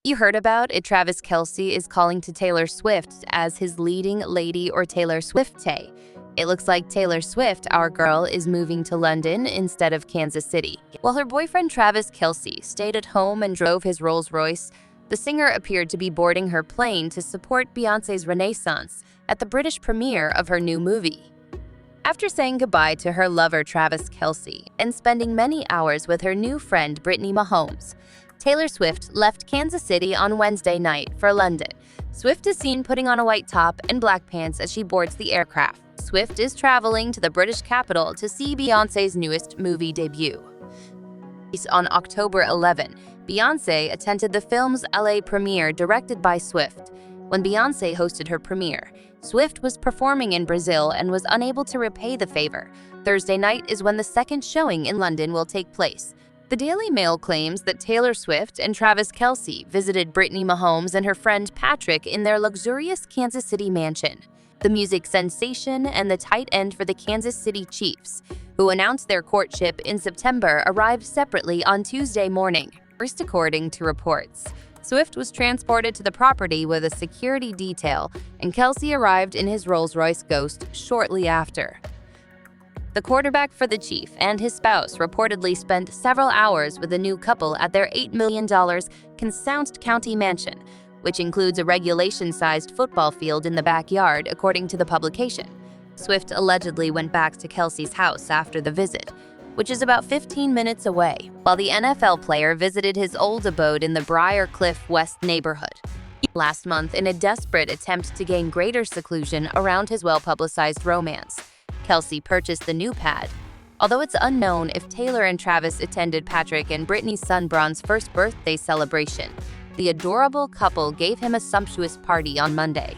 You heard about it, Travis Kelsey is calling to Taylor Swift as his leading lady or Taylor Swift Tay. It looks like Taylor Swift, our girl, is moving to London instead of Kansas City. While her boyfriend Travis Kelsey stayed at home and drove his Rolls-Royce, the singer appeared to be boarding her plane to support Beyonce's Renaissance at the British premiere of her new movie. After saying goodbye to her lover Travis Kelsey and spending many hours with her new friend Brittany Mahomes, Taylor Swift left Kansas City on Wednesday night for London. Swift is seen putting on a white top and black pants as she boards the aircraft. Swift is traveling to the British capital to see Beyoncé's newest movie debut. On October 11, Beyonce attended the film's LA premiere directed by Swift. When Beyonce hosted her premiere, Swift was performing in Brazil and was unable to repay the favor. Thursday night is when the second showing in London will take place. The Daily Mail claims that Taylor Swift and Travis Kelsey visited Brittany Mahomes and her friend Patrick in their luxurious Kansas City mansion. The music sensation and the tight end for the Kansas City Chiefs, who announced their courtship in September, arrived separately on Tuesday morning. First, according to reports, Swift was transported to the property with a security detail, and Kelsey arrived in his Rolls-Royce Ghost shortly after. The quarterback for the Chief and his spouse reportedly spent several hours with the new couple at their $8 million Kensount County mansion, which includes a regulation-sized football field in the backyard, according to the publication. Swift allegedly went back to Kelsey's house after the visit, which is about 15 minutes away, while the NFL player visited his old abode in the Briar Cliff West neighborhood last month in a desperate attempt to gain greater seclusion around his well-publicized romance. Kelsey purchased the new pad. Although it's unknown if Taylor and Travis attended Patrick and Brittany's son Braun's first birthday celebration, the adorable couple gave him a sumptuous party on Monday.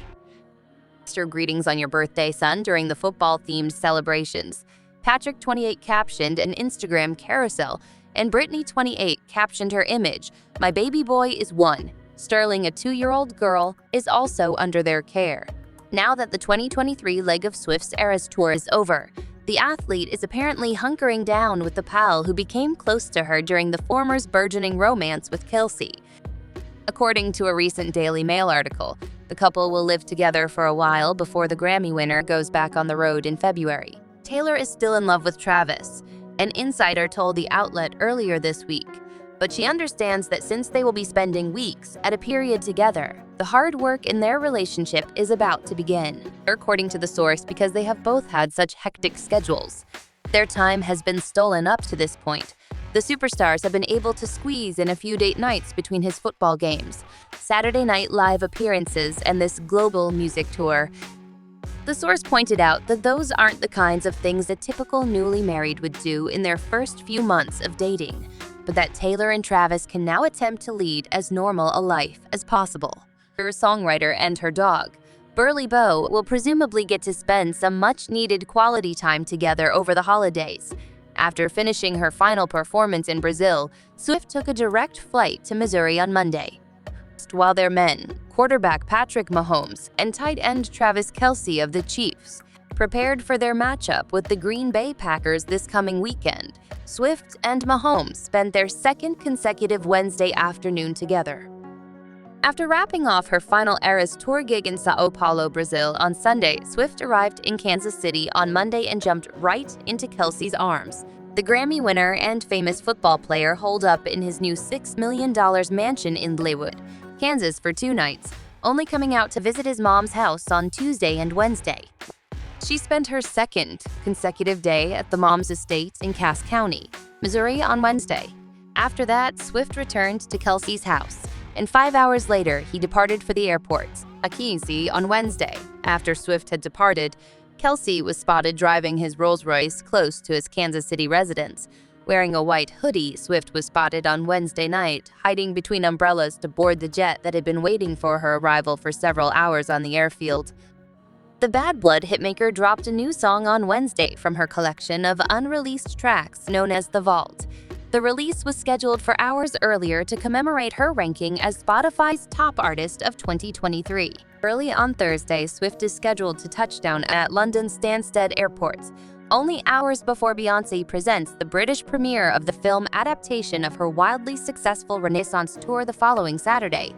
Extra greetings on your birthday, son, during the football-themed celebrations. Patrick, 28, captioned an Instagram carousel, and Brittany, 28, captioned her image, "My baby boy is 1. Sterling, a 2-year-old girl, is also under their care." Now that the 2023 leg of Swift's Eras Tour is over, the athlete is apparently hunkering down with the pal who became close to her during the former's burgeoning romance with Kelsey. According to a recent Daily Mail article, the couple will live together for a while before the Grammy winner goes back on the road in February. Taylor is still in love with Travis, an insider told the outlet earlier this week, but she understands that since they will be spending weeks at a period together, the hard work in their relationship is about to begin. According to the source, because they have both had such hectic schedules, their time has been stolen up to this point. The superstars have been able to squeeze in a few date nights between his football games, Saturday Night Live appearances, and this global music tour. The source pointed out that those aren't the kinds of things a typical newly married would do in their first few months of dating, but that Taylor and Travis can now attempt to lead as normal a life as possible. Her songwriter and her dog, Burly Beau, will presumably get to spend some much-needed quality time together over the holidays. After finishing her final performance in Brazil, Swift took a direct flight to Missouri on Monday. While their men, quarterback Patrick Mahomes and tight end Travis Kelsey of the Chiefs, prepared for their matchup with the Green Bay Packers this coming weekend, Swift and Mahomes spent their second consecutive Wednesday afternoon together. After wrapping off her final Eras Tour gig in Sao Paulo, Brazil on Sunday, Swift arrived in Kansas City on Monday and jumped right into Kelsey's arms. The Grammy winner and famous football player holed up in his new $6 million mansion in Leawood, Kansas for 2 nights, only coming out to visit his mom's house on Tuesday and Wednesday. She spent her second consecutive day at the mom's estate in Cass County, Missouri on Wednesday. After that, Swift returned to Kelsey's house, and 5 hours later, he departed for the airport, Akisi, on Wednesday. After Swift had departed, Kelsey was spotted driving his Rolls-Royce close to his Kansas City residence. Wearing a white hoodie, Swift was spotted on Wednesday night, hiding between umbrellas to board the jet that had been waiting for her arrival for several hours on the airfield. The Bad Blood hitmaker dropped a new song on Wednesday from her collection of unreleased tracks known as The Vault. The release was scheduled for hours earlier to commemorate her ranking as Spotify's top artist of 2023. Early on Thursday, Swift is scheduled to touch down at London's Stansted Airport, only hours before Beyoncé presents the British premiere of the film adaptation of her wildly successful Renaissance tour the following Saturday.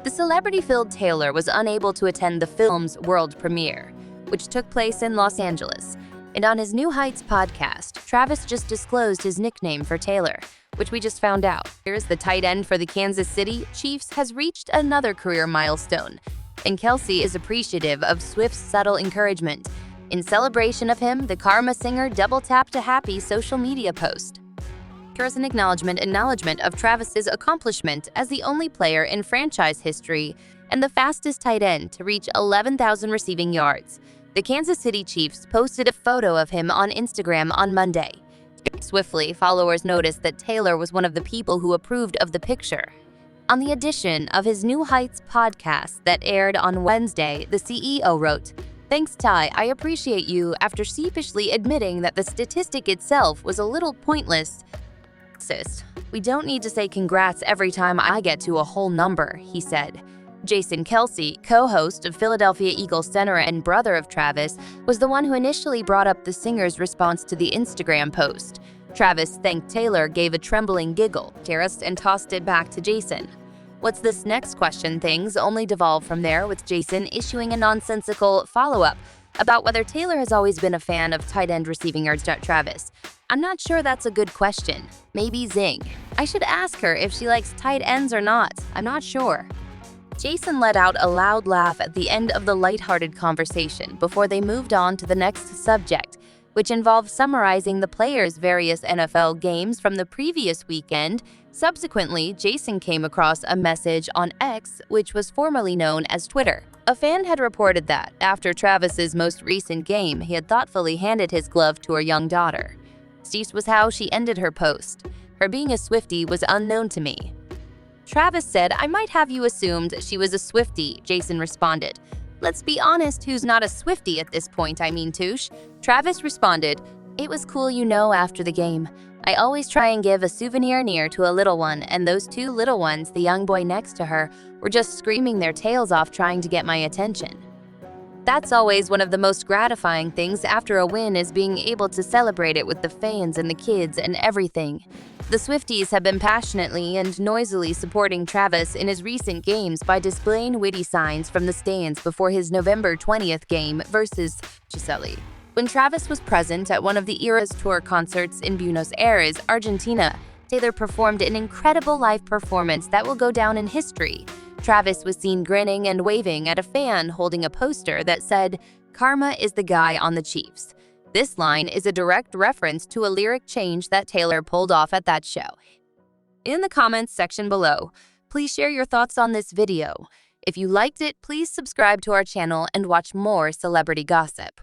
The celebrity-filled Taylor was unable to attend the film's world premiere, which took place in Los Angeles. And on his New Heights podcast, Travis just disclosed his nickname for Taylor, which we just found out. Here's the tight end for the Kansas City Chiefs has reached another career milestone, and Kelce is appreciative of Swift's subtle encouragement. In celebration of him, the Karma singer double-tapped a happy social media post. Here's an acknowledgement of Travis's accomplishment as the only player in franchise history and the fastest tight end to reach 11,000 receiving yards. The Kansas City Chiefs posted a photo of him on Instagram on Monday. Swiftly, followers noticed that Taylor was one of the people who approved of the picture. On the edition of his New Heights podcast that aired on Wednesday, the CEO wrote, "Thanks, Ty, I appreciate you," after sheepishly admitting that the statistic itself was a little pointless. "We don't need to say congrats every time I get to a whole number," he said. Jason Kelce, co-host of Philadelphia Eagles center and brother of Travis, was the one who initially brought up the singer's response to the Instagram post. Travis thanked Taylor, gave a trembling giggle, and tossed it back to Jason. "What's this next question?" Things only devolved from there, with Jason issuing a nonsensical follow-up about whether Taylor has always been a fan of tight end receiving yards. Travis: "I'm not sure that's a good question. Maybe zing. I should ask her if she likes tight ends or not. I'm not sure." Jason let out a loud laugh at the end of the lighthearted conversation before they moved on to the next subject, which involved summarizing the players' various NFL games from the previous weekend. Subsequently, Jason came across a message on X, which was formerly known as Twitter. A fan had reported that, after Travis's most recent game, he had thoughtfully handed his glove to her young daughter. "This was how she ended her post. Her being a Swiftie was unknown to me." Travis said, "I might have you assumed she was a Swiftie," Jason responded. "Let's be honest, who's not a Swiftie at this point, I mean, Touche?" Travis responded, "It was cool, after the game. I always try and give a souvenir near to a little one, and those two little ones, the young boy next to her, were just screaming their tails off trying to get my attention." That's always one of the most gratifying things after a win, is being able to celebrate it with the fans and the kids and everything. The Swifties have been passionately and noisily supporting Travis in his recent games by displaying witty signs from the stands before his November 20th game versus Gisele. When Travis was present at one of the Eras Tour concerts in Buenos Aires, Argentina, Taylor performed an incredible live performance that will go down in history. Travis was seen grinning and waving at a fan holding a poster that said, "Karma is the guy on the Chiefs." This line is a direct reference to a lyric change that Taylor pulled off at that show. In the comments section below, please share your thoughts on this video. If you liked it, please subscribe to our channel and watch more celebrity gossip.